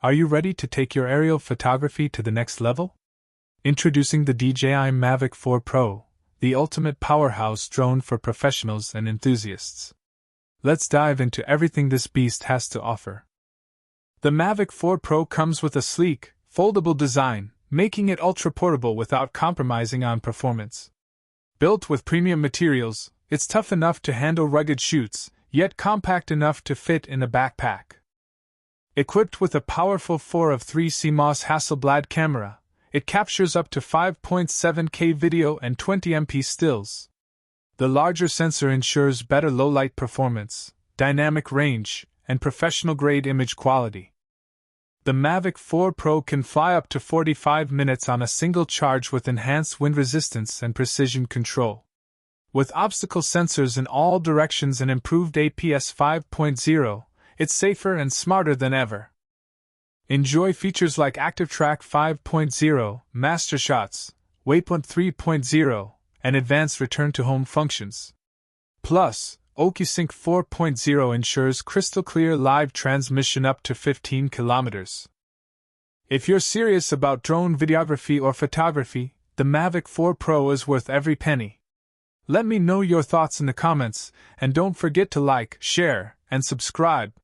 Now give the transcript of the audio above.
Are you ready to take your aerial photography to the next level? Introducing the DJI Mavic 4 Pro, the ultimate powerhouse drone for professionals and enthusiasts. Let's dive into everything this beast has to offer. The Mavic 4 Pro comes with a sleek, foldable design, making it ultra-portable without compromising on performance. Built with premium materials, it's tough enough to handle rugged shoots, yet compact enough to fit in a backpack. Equipped with a powerful 4 of 3 CMOS Hasselblad camera, it captures up to 5.7K video and 20MP stills. The larger sensor ensures better low-light performance, dynamic range, and professional-grade image quality. The Mavic 4 Pro can fly up to 45 minutes on a single charge with enhanced wind resistance and precision control. With obstacle sensors in all directions and improved APS 5.0, it's safer and smarter than ever. Enjoy features like ActiveTrack 5.0, Master Shots, Waypoint 3.0, and advanced return-to-home functions. Plus, OcuSync 4.0 ensures crystal-clear live transmission up to 15 kilometers. If you're serious about drone videography or photography, the Mavic 4 Pro is worth every penny. Let me know your thoughts in the comments, and don't forget to like, share, and subscribe.